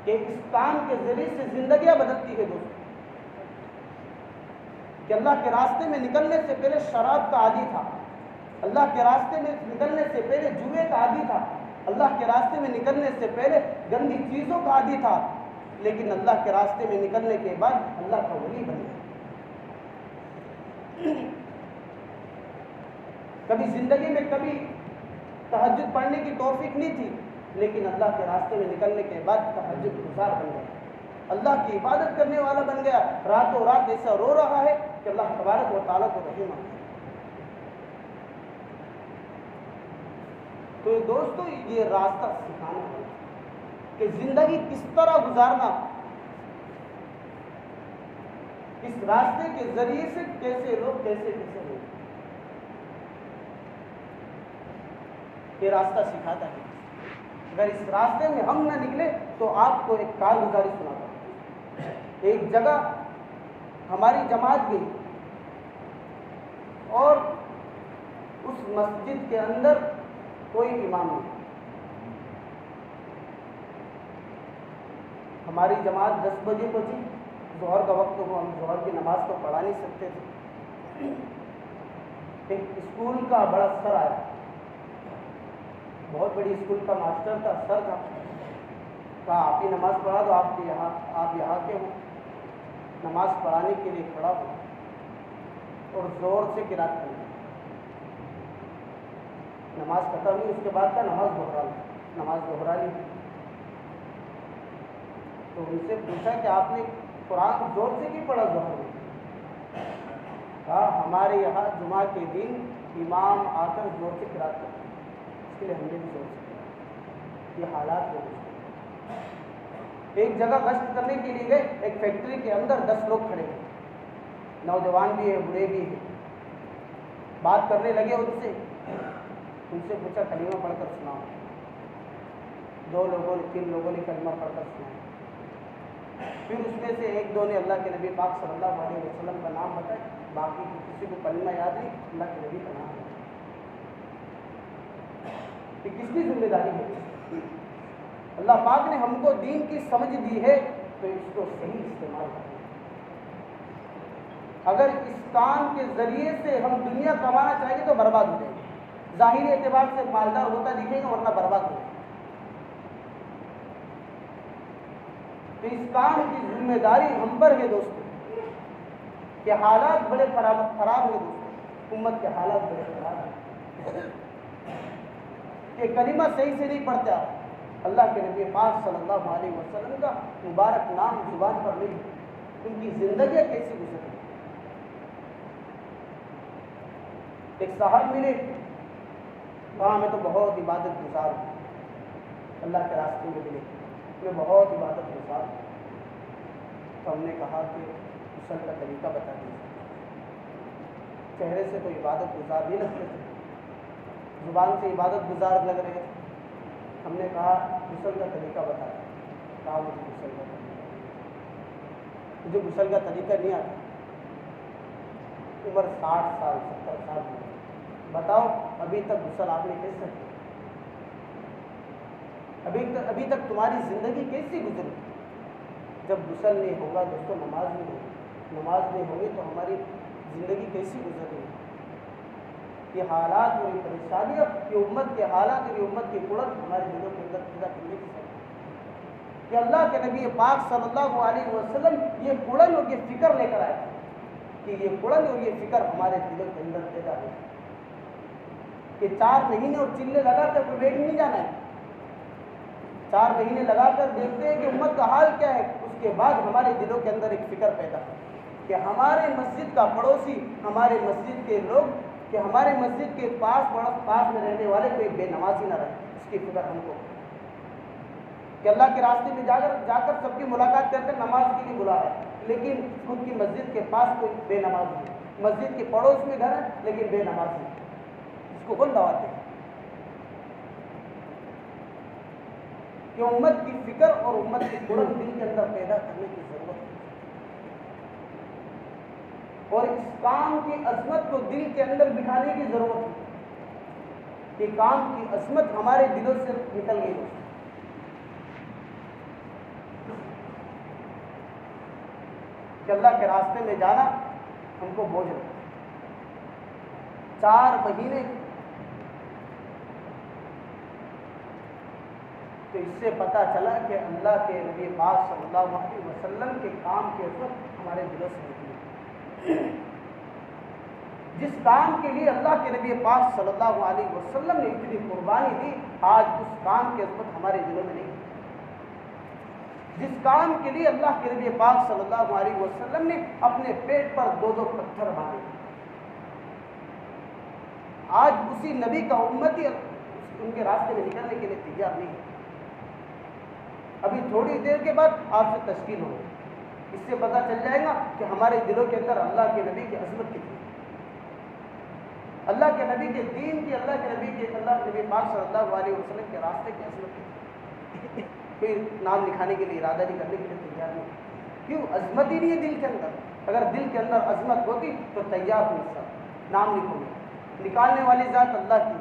کہ اس کام کے ذریعے سے زندگیاں بدلتی ہے دوستو۔ کہ اللہ کے راستے میں نکلنے سے پہلے شراب کا عادی تھا، اللہ کے راستے میں نکلنے سے پہلے جوئے کا عادی تھا، اللہ کے راستے میں نکلنے سے پہلے گندی چیزوں کا عادی تھا، لیکن اللہ کے راستے میں نکلنے کے بعد اللہ کا ولی بن گیا۔ کبھی زندگی میں کبھی تہجد پڑھنے کی توفیق نہیں تھی، لیکن اللہ کے راستے میں نکلنے کے بعد تہجد گزار بن گیا، اللہ کی عبادت کرنے والا بن گیا، راتوں رات ایسا رو رہا ہے کہ اللہ تبارک و تعالیٰ کو رحم آتا ہے۔ تو دوستو یہ راستہ سکھانا ہے کہ زندگی کس طرح گزارنا، اس راستے کے ذریعے سے کیسے لوگ کیسے لوگ، یہ راستہ سکھاتا ہے۔ اگر اس راستے میں ہم نہ نکلے تو آپ کو ایک کارگزاری سناتا ہوں۔ ایک جگہ ہماری جماعت گئی اور اس مسجد کے اندر کوئی امام نہیں، ہماری جماعت 10 بجے پہنچی، ظہر کا وقت ہوا، ہم ظہر کی نماز کو پڑھا نہیں سکتے تھے۔ ایک اسکول کا بڑا سر آیا، بہت بڑی اسکول کا ماسٹر تھا، سر تھا، کہا آپ ہی نماز پڑھا دو، آپ یہاں کے ہو، نماز پڑھانے کے لیے کھڑا ہو اور زور سے قرات کرنا، نماز ختم ہوئی، اس کے بعد کا نماز دوہرا لی۔ تو ان سے پوچھا کہ آپ نے قرآن زور سے کیوں پڑھا ظہر میں؟ کہا ہمارے یہاں جمعہ کے دن امام آ کر زور سے قرات کرتے ہیں، اس کے لیے ہم نے بھی زور سے قرات۔ یہ حالات ہو گئے۔ ایک جگہ گشت کرنے کے لیے گئے، ایک فیکٹری کے اندر 10 لوگ کھڑے ہیں، نوجوان بھی ہے، بوڑھے بھی ہیں۔ بات کرنے لگے ان سے پوچھا کلمہ پڑھ کر سناؤ۔ 2 لوگوں نے 3 لوگوں نے کلمہ پڑھ کر سنایا۔ پھر اس میں سے 1-2 نے اللہ کے نبی پاک صلی اللہ علیہ وسلم کا نام بتایا، باقی کسی کو کلمہ یاد نہیں، اللہ کے نبی کا نام ہے۔ کہ کس کی ذمہ داری ہے؟ اللہ پاک نے ہم کو دین کی سمجھ دی ہے تو اس کو صحیح استعمال کریں۔ اگر اس کام کے ذریعے سے ہم دنیا کمانا چاہیں گے تو برباد ہو جائیں گے، ظاہری اعتبار سے مالدار ہوتا دکھے گا ورنہ برباد ہو جائے گا۔ تو اس کام کی ذمہ داری ہم پر ہے دوستو، کہ حالات بڑے خراب ہے دوستو، امت کے حالات بڑے خراب ہیں، کہ کلمہ صحیح سے نہیں پڑھتا، اللہ کے نبی پاک صلی اللہ علیہ وسلم کا مبارک نام زبان پر نہیں، ان کی زندگیاں کیسی گزری۔ ایک صاحب ملے، کہا میں تو بہت عبادت گزار ہوں، اللہ کے راستے میں ملے، میں بہت عبادت گزار ہوں۔ تو ہم نے کہا کہ غسل کا طریقہ بتا دیجیے، چہرے سے تو عبادت گزار نہیں لگتے تھے، زبان سے عبادت گزار لگ رہے تھے۔ ہم نے کہا غسل کا طریقہ بتا دیں۔ کہا مجھے غسل کا طریقہ، مجھے غسل کا طریقہ نہیں آتا، عمر 60 سال 70 سال میں، بتاؤ ابھی تک غسل آپ نے کیسے کیا؟ ابھی تک تمہاری زندگی کیسی گزری؟ جب غسل نہیں ہوگا دوستو نماز نہیں ہوگی، نماز نہیں ہوگی تو ہماری زندگی کیسی گزر رہی ہے؟ یہ حالات اور یہ پریشانیاں، یہ امت کے حالات اور یہ امت کی قڑت ہمارے دلوں کے اندر پیدا کرنے کی ضرورت ہے کہ اللہ کے نبی پاک صلی اللہ علیہ وسلم یہ قڑن اور یہ فکر لے کر آئے کہ یہ قڑن اور یہ فکر ہمارے دلوں کے اندر پیدا ہو کہ 4 مہینے اور چلے لگا کر کوئی بیٹھ نہیں جانا ہے، 4 مہینے لگا کر دیکھتے ہیں کہ امت کا حال کیا ہے. اس کے بعد ہمارے دلوں کے اندر ایک فکر پیدا ہو کہ ہمارے مسجد کا پڑوسی، ہمارے مسجد کے لوگ، کہ ہمارے مسجد کے پاس میں رہنے والے کوئی بے نمازی نہ رہے. اس کی فکر ہم کو کہ اللہ کے راستے میں جا کر سب کی ملاقات کر کر نماز کے لیے بلا رہا ہے، لیکن خود کی مسجد کے پاس کوئی بے نماز نہیں. مسجد کے پڑوس میں گھر ہے لیکن بے نماز نہیں. اس کو کون دعوت دے؟ کہ امت کی فکر اور امت کی قرب دل کے اندر پیدا کرنے کی ضرورت ہے، اور اس کام کی عظمت کو دل کے اندر بٹھانے کی ضرورت ہے کہ کام کی عظمت ہمارے دلوں سے نکل گئی. کہ اللہ کے راستے میں جانا ہم کو بوجھ رہا. 4 مہینے تو اس سے پتہ چلا کہ اللہ کے نبی پاک صلی اللہ علیہ وسلم کے کام کے عظمت ہمارے دلوں سے نکلی. جس کام کے لیے اللہ کے نبی پاک صلی اللہ علیہ وسلم نے اتنی قربانی دی، آج اس کام کی عظمت ہمارے دلوں میں نہیں. جس کام کے لیے اللہ کے نبی پاک صلی اللہ علیہ وسلم نے اپنے پیٹ پر 2 پتھر باندھے، آج اسی نبی کا امتی ان کے راستے میں نکلنے کے لیے تیار نہیں ہے. ابھی تھوڑی دیر کے بعد آپ سے تشکیل ہوگی، اس سے پتہ چل جائے گا کہ ہمارے دلوں کے اندر اللہ کے نبی کی عظمت کتنی ہے، اللہ کے نبی کے دین کی، اللہ کے نبی پاک صلی اللہ علیہ وسلم کے راستے کی عظمت کتنی ہے. پھر نام لکھانے کے لیے ارادہ نہیں کرنے کے لیے تیار نہیں. کیوں؟ عظمت ہی نہیں ہے دل کے اندر. اگر دل کے اندر عظمت ہوتی تو تیار ہو سب نام لکھو گے. نکالنے والی ذات اللہ کی.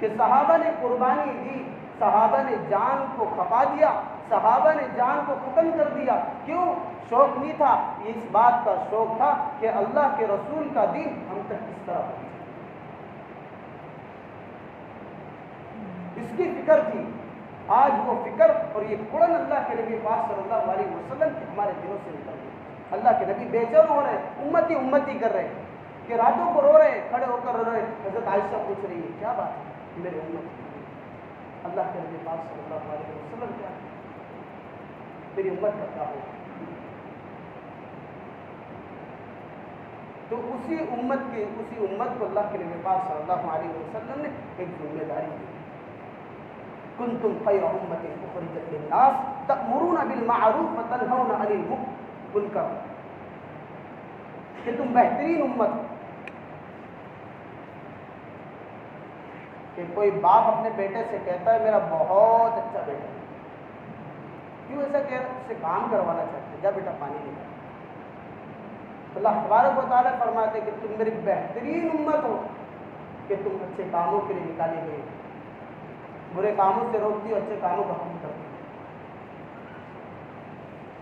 کہ صحابہ نے قربانی دی، صحابہ نے جان کو کھپا دیا، صحابہ نے جان کو ختم کر دیا. کیوں؟ شوق نہیں تھا، اس بات کا شوق تھا کہ اللہ کے رسول کا دین ہم تک کس طرح پہنچے. اس کی فکر تھی. آج وہ فکر اور یہ قرآن اللہ کے نبی پاک صلی اللہ علیہ وسلم کے ہمارے دلوں سے نکل گئی. اللہ کے نبی بے چین ہو رہے، امتی کر رہے کہ راتوں کو رو رہے، کھڑے ہو کر رو رہے. حضرت عائشہ پوچھ رہی ہے کیا بات ہے میرے امت؟ اللہ کے نبی پاک صلی اللہ علیہ وسلم کیا میری امت کا کیا ہو؟ تو اسی امت کو اللہ کے نبی پاک صلی اللہ علیہ وسلم نے ایک ذمہ داری دی. کنتم خیر امت اخرجت للناس تأمرون بالمعروف وتنہون عن المنکر. کہ تم بہترین امت. کہ کوئی باپ اپنے بیٹے سے کہتا ہے میرا بہت اچھا بیٹا ہے، کیوں ایسا کہہ رہا ہے؟ اس سے کام کروانا چاہتے ہیں، جا بیٹا پانی لے جا. اللہ تبارک و تعالیٰ فرماتے کہ تم میری بہترین امت ہو کہ تم اچھے کاموں کے لیے نکالے گئے، برے کاموں سے روکتی ہو، اچھے کاموں کا حکم کرتی ہو.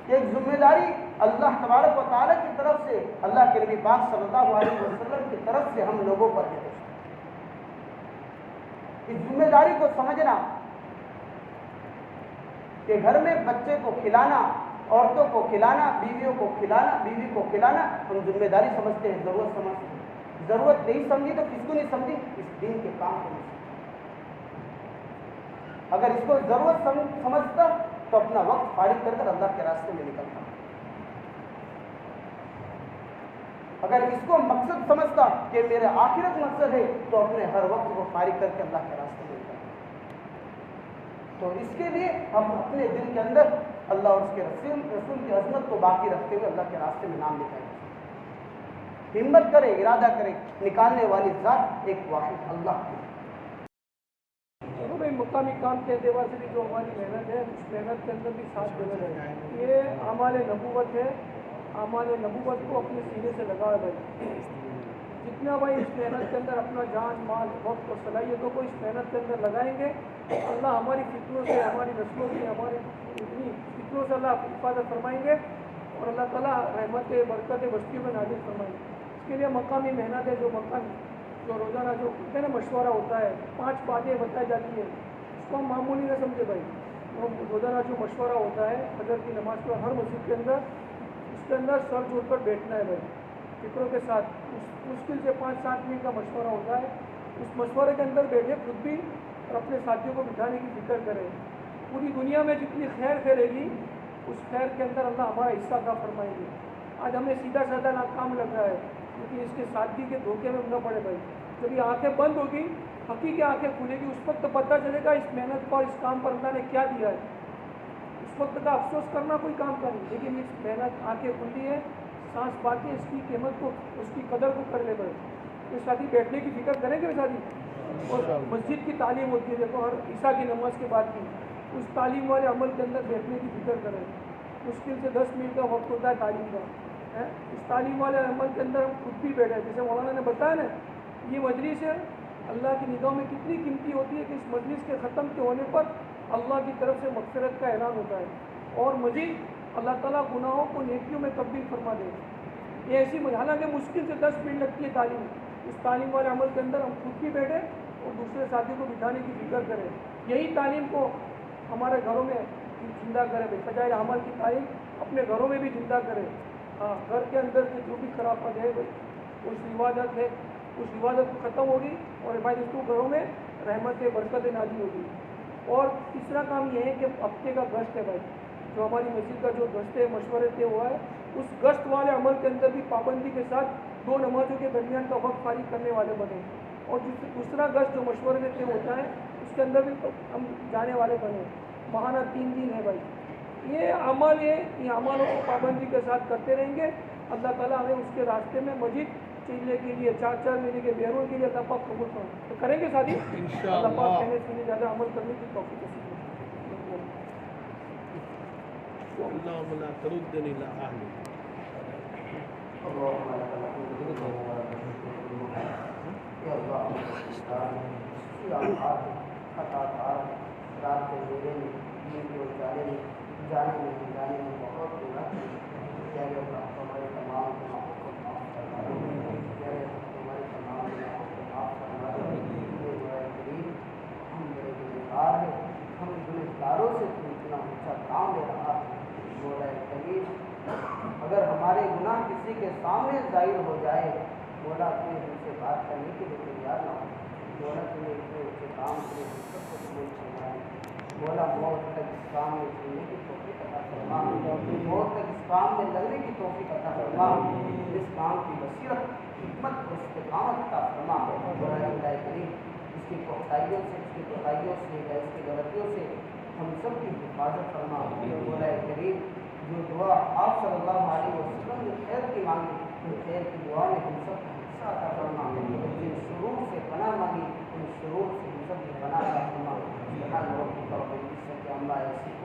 ایک ذمہ داری اللہ تبارک و تعالیٰ کی طرف سے، اللہ کے نبی پاک صلی اللہ علیہ وسلم کی طرف سے ہم لوگوں پر ہے. اس ذمہ داری کو سمجھنا کہ گھر میں بچے کو کھلانا، عورتوں کو کھلانا، بیویوں کو کھلانا، بیوی کو کھلانا ہم ذمہ داری سمجھتے ہیں، ضرورت سمجھتے ہیں. ضرورت نہیں سمجھی تو کس کو نہیں سمجھی؟ اس دین کے کام کو نہیں سمجھی. اگر اس کو ضرورت سمجھتا تو اپنا وقت فارغ کر کر اللہ کے راستے میں نکلتا. اگر اس کو مقصد سمجھتا کہ میرا آخرت مقصد ہے تو اپنے ہر وقت کو فارغ کر کے اللہ کے راستے میں نکلتا. تو اس کے لیے ہم اپنے دل کے اندر اللہ اور اس کے رسول کی عظمت کو باقی رکھتے ہوئے اللہ کے راستے میں نام لکھائیں. ہمت کرے، ارادہ کرے، نکالنے والی ذات ایک واحد اللہ کی. مقامی کام کے اعتبار سے بھی جو ہماری محنت ہے، اس محنت کے اندر بھی ساتھ دینا ہے. یہ اعمال نبوت ہے. اعمال نبوت کو اپنے سینے سے لگا ہے بھائی. جتنا بھائی اس محنت کے اندر اپنا جان، مال، وقت اور صلاحیتوں کو اس محنت کے اندر لگائیں گے، اللہ ہماری فکروں سے، ہماری نسلوں سے، ہماری اتنی فکروں سے اللہ حفاظت فرمائیں گے اور اللہ تعالیٰ رحمت برکت بستی میں نازل فرمائیں گے. اس کے لیے مقامی محنت ہے. جو روزانہ جو کہتے ہیں نا مشورہ ہوتا ہے، 5 باتیں بتائی جاتی ہیں، اس کو ہم معمولی نہ سمجھے بھائی. روزانہ جو مشورہ ہوتا ہے فجر کی نماز کو ہر مسجد کے اندر، اس کے اندر سر جوڑ کر بیٹھنا ہے بھائی فکروں کے ساتھ. مشکل سے 5-7 منٹ کا مشورہ ہوتا ہے. اس مشورے کے اندر بیٹھے، خود بھی اور اپنے ساتھیوں کو بٹھانے کی فکر کریں. پوری دنیا میں جتنی خیر پھیلے گی اس خیر کے اندر اللہ ہمارا حصہ عطا فرمائیں گے. آج ہمیں سیدھا سادہ ناکام لگ رہا ہے لیکن اس کے ساتھی کے دھوکے میں نہ پڑے بھائی. جب یہ آنکھیں بند ہوگی حقیقی آنکھیں کھلے گی اس وقت تو پتہ چلے گا اس محنت پر اس کام پر اللہ نے کیا دیا ہے. اس وقت کا افسوس کرنا کوئی کام کا نہیں لیکن اس محنت آنکھیں کھلی ہے سانس باقی اس کی قیمت کو اس کی قدر کو کر لے بھائی. تو ساتھی بیٹھنے کی فکر کریں گے ساتھی. اور مسجد کی تعلیم ہوتی ہے دیکھو ہر عیسیٰ کی نماز کے بعد کی اس تعلیم والے عمل کے اندر بیٹھنے کی فکر کریں. مشکل سے 10 منٹ کا وقت ہوتا ہے تعلیم کا. اس تعلیم والے عمل کے اندر ہم خود بھی بیٹھے جیسے مولانا نے بتایا نا یہ مجلس ہے اللہ کی نگاہ میں کتنی قیمتی ہوتی ہے کہ اس مجلس کے ختم کے ہونے پر اللہ کی طرف سے مغفرت کا اعلان ہوتا ہے اور مزید اللہ تعالیٰ گناہوں کو نیکیوں میں تبدیل فرما دے. یہ ایسی حالانکہ مشکل سے 10 منٹ لگتی ہے تعلیم. اس تعلیم والے عمل کے اندر ہم خود بھی بیٹھے اور دوسرے ساتھیوں کو بٹھانے کی فکر کریں. یہی تعلیم کو ہمارے گھروں میں زندہ کرے بھائی. فضائل اعمال کی تعلیم اپنے گھروں میں بھی زندہ کرے. ہاں گھر کے اندر سے جو بھی خرافت ہے بھائی اس عبادت ہے اس عبادت کو ختم ہوگی اور ہمارے دوستوں گھروں میں رحمت برکت نازل ہوگی. اور تیسرا کام یہ ہے کہ ہفتے کا گشت ہے بھائی جو ہماری مسجد کا جو گشت ہے مشورے طے ہوا ہے اس گشت والے عمل کے اندر بھی پابندی کے ساتھ 2 نمازوں کے درمیان کا وقت فارغ کرنے والے بنے. اور دوسرا گشت جو مشورے میں طے ہوتا ہے اس کے اندر بھی ہم جانے والے بنے. ماہانہ 3 دن ہے بھائی. یہ عمل ہے یہ عملوں کو پابندی کے ساتھ کرتے رہیں گے اللہ تعالیٰ ہمیں اس کے راستے میں مزید چلنے کے لیے 4 مہینے کے بیرون کے لیے اللہ پاک قبول کریں. تو کریں گے ساتھی اللہ پاک کہنے سے زیادہ عمل کرنے کی توفیق نصیب کرے. اللهم لا تردني الى اهلي. جانے میں بہت ہمارے تمام ہم گنہگاروں سے اتنا اونچا کام لے رہا مولا کریم اگر ہمارے گناہ کسی کے سامنے ظاہر ہو جائے مولا کوئی ہم سے بات کرنے کے لیے تیار نہ ہو. مولا تمہیں اتنے اونچے کام کے لیے ہم سب کو قبول فرمائے. مولا موت تک اس کام میں جینے کی توفیق عطا فرما. موت تک اس کام میں لگنے کی توفیق عطا فرما. اس کام کی بصیرت حکمت اور استقامت عطا فرما. مولا کریم اس کی کوتاہیوں سے اس کی کوتاہیوں سے یا اس کی غلطیوں سے ہم سب کی حفاظت فرما. مولا کریم جو دعا آپ صلی اللہ علیہ وسلم نے خیر کی مانگی ان خیر کی دعا میں ہم سب کا حصہ عطا فرما. جن شرور سے پناہ مانگی ان شرور سے ہم سب کی پناہ عطا فرما. سبحان ربک رب العزة عما یصفون